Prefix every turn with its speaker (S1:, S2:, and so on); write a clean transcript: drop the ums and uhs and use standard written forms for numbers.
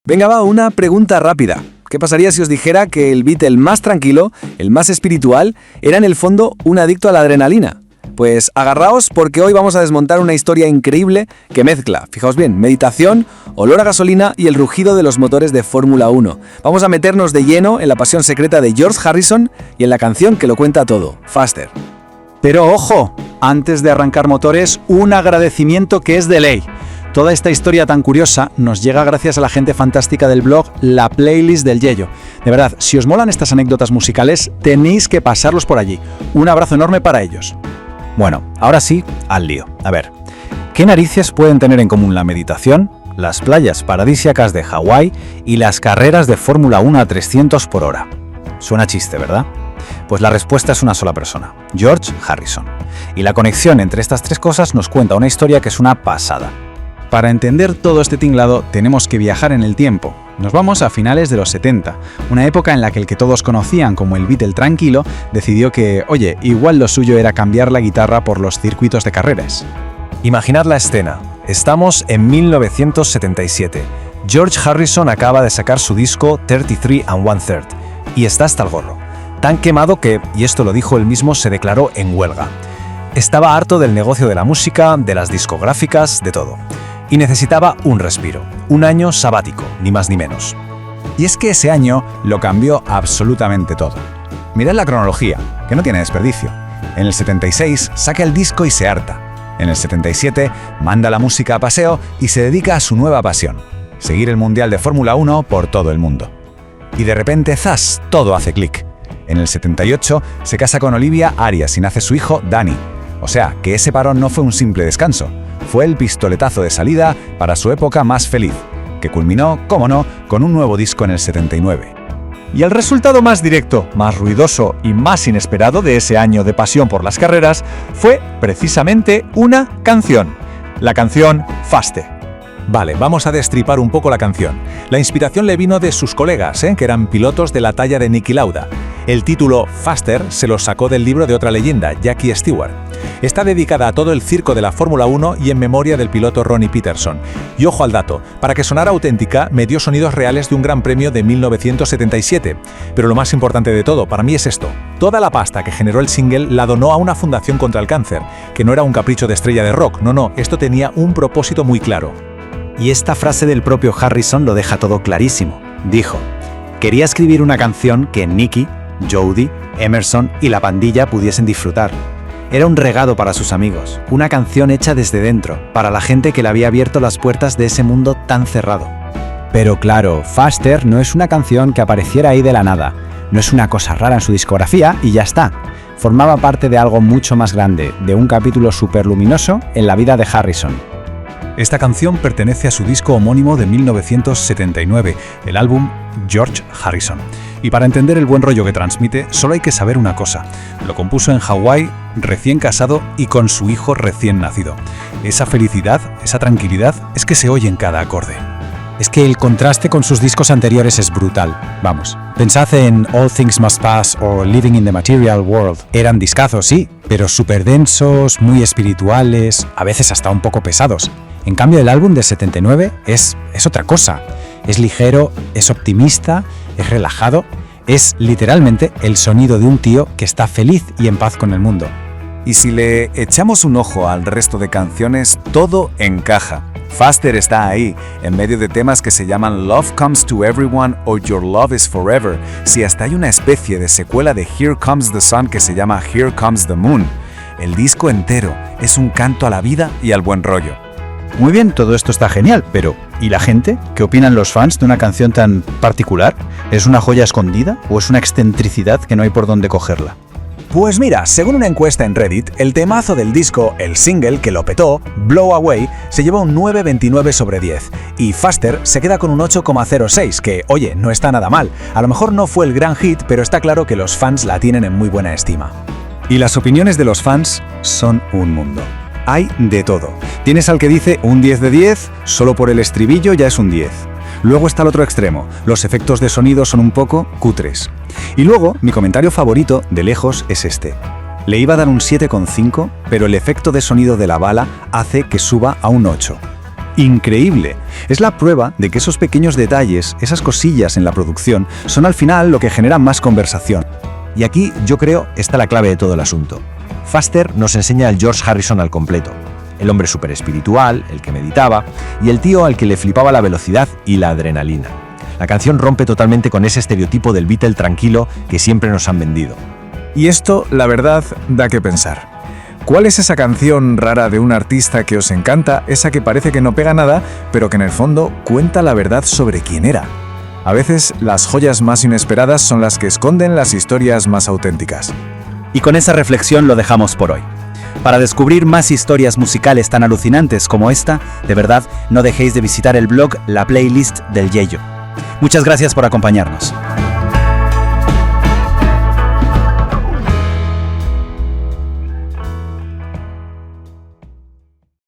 S1: Venga, va, una pregunta rápida. ¿Qué pasaría si os dijera que el Beatle más tranquilo, el más espiritual, era en el fondo un adicto a la adrenalina? Pues agarraos porque hoy vamos a desmontar una historia increíble que mezcla, fijaos bien, meditación, olor a gasolina y el rugido de los motores de Fórmula 1. Vamos a meternos de lleno en la pasión secreta de George Harrison y en la canción que lo cuenta todo, Faster.
S2: Pero ojo, antes de arrancar motores, un agradecimiento que es de ley. Toda esta historia tan curiosa nos llega gracias a la gente fantástica del blog La Playlist del Yello. De verdad, si os molan estas anécdotas musicales, tenéis que pasarlos por allí. Un abrazo enorme para ellos. Bueno, ahora sí, al lío. A ver, ¿qué narices pueden tener en común la meditación, las playas paradisíacas de Hawái y las carreras de Fórmula 1 a 300 por hora? Suena chiste, ¿verdad? Pues la respuesta es una sola persona, George Harrison. Y la conexión entre estas tres cosas nos cuenta una historia que es una pasada. Para entender todo este tinglado tenemos que viajar en el tiempo. Nos vamos a finales de los 70, una época en la que el que todos conocían como el Beatle tranquilo decidió que, oye, igual lo suyo era cambiar la guitarra por los circuitos de carreras.
S3: Imaginad la escena. Estamos en 1977. George Harrison acaba de sacar su disco 33 1/3 y está hasta el gorro. Tan quemado que, y esto lo dijo él mismo, se declaró en huelga. Estaba harto del negocio de la música, de las discográficas, de todo. Y necesitaba un respiro, un año sabático, ni más ni menos.
S2: Y es que ese año lo cambió absolutamente todo. Mirad la cronología, que no tiene desperdicio. En el 76 saca el disco y se harta. En el 77 manda la música a paseo y se dedica a su nueva pasión, seguir el Mundial de Fórmula 1 por todo el mundo. Y de repente, ¡zas!, todo hace clic. En el 78 se casa con Olivia Arias y nace su hijo Danny. O sea, que ese parón no fue un simple descanso. Fue el pistoletazo de salida para su época más feliz, que culminó, cómo no, con un nuevo disco en el 79.
S4: Y el resultado más directo, más ruidoso y más inesperado de ese año de pasión por las carreras fue precisamente una canción. La canción Faster.
S3: Vale, vamos a destripar un poco la canción. La inspiración le vino de sus colegas, que eran pilotos de la talla de Niki Lauda. El título Faster se lo sacó del libro de otra leyenda, Jackie Stewart. Está dedicada a todo el circo de la Fórmula 1 y en memoria del piloto Ronnie Peterson. Y ojo al dato, para que sonara auténtica, me dio sonidos reales de un gran premio de 1977. Pero lo más importante de todo, para mí es esto. Toda la pasta que generó el single la donó a una fundación contra el cáncer, que no era un capricho de estrella de rock, no, esto tenía un propósito muy claro.
S2: Y esta frase del propio Harrison lo deja todo clarísimo. Dijo, quería escribir una canción que Nicky, Jody, Emerson y la pandilla pudiesen disfrutar. Era un regalo para sus amigos, una canción hecha desde dentro, para la gente que le había abierto las puertas de ese mundo tan cerrado. Pero claro, Faster no es una canción que apareciera ahí de la nada, no es una cosa rara en su discografía y ya está. Formaba parte de algo mucho más grande, de un capítulo superluminoso en la vida de Harrison.
S3: Esta canción pertenece a su disco homónimo de 1979, el álbum George Harrison. Y para entender el buen rollo que transmite, solo hay que saber una cosa. Lo compuso en Hawái, recién casado y con su hijo recién nacido. Esa felicidad, esa tranquilidad, es que se oye en cada acorde.
S2: Es que el contraste con sus discos anteriores es brutal. Vamos, pensad en All Things Must Pass o Living in the Material World. Eran discazos, sí, pero súper densos, muy espirituales, a veces hasta un poco pesados. En cambio, el álbum de 79 es otra cosa. Es ligero, es optimista, es relajado, es literalmente el sonido de un tío que está feliz y en paz con el mundo.
S1: Y si le echamos un ojo al resto de canciones, todo encaja. Faster está ahí, en medio de temas que se llaman Love Comes to Everyone o Your Love is Forever, si hasta hay una especie de secuela de Here Comes the Sun que se llama Here Comes the Moon. El disco entero es un canto a la vida y al buen rollo.
S2: Muy bien, todo esto está genial, pero ¿y la gente? ¿Qué opinan los fans de una canción tan particular? ¿Es una joya escondida o es una excentricidad que no hay por dónde cogerla?
S3: Pues mira, según una encuesta en Reddit, el temazo del disco, el single que lo petó, Blow Away, se lleva un 9,29 sobre 10 y Faster se queda con un 8,06, que, oye, no está nada mal. A lo mejor no fue el gran hit, pero está claro que los fans la tienen en muy buena estima.
S1: Y las opiniones de los fans son un mundo. Hay de todo. Tienes al que dice un 10 de 10, solo por el estribillo ya es un 10. Luego está el otro extremo, los efectos de sonido son un poco cutres. Y luego, mi comentario favorito, de lejos, es este. Le iba a dar un 7,5, pero el efecto de sonido de la bala hace que suba a un 8.
S2: increíble. Es la prueba de que esos pequeños detalles, esas cosillas en la producción, son al final lo que genera más conversación.
S5: Y aquí, yo creo, está la clave de todo el asunto. Faster nos enseña al George Harrison al completo. El hombre súper espiritual, el que meditaba, y el tío al que le flipaba la velocidad y la adrenalina. La canción rompe totalmente con ese estereotipo del Beatle tranquilo que siempre nos han vendido.
S3: Y esto, la verdad, da que pensar. ¿Cuál es esa canción rara de un artista que os encanta, esa que parece que no pega nada, pero que en el fondo cuenta la verdad sobre quién era? A veces, las joyas más inesperadas son las que esconden las historias más auténticas.
S2: Y con esa reflexión lo dejamos por hoy. Para descubrir más historias musicales tan alucinantes como esta, de verdad, no dejéis de visitar el blog La Playlist del Yello. Muchas gracias por acompañarnos.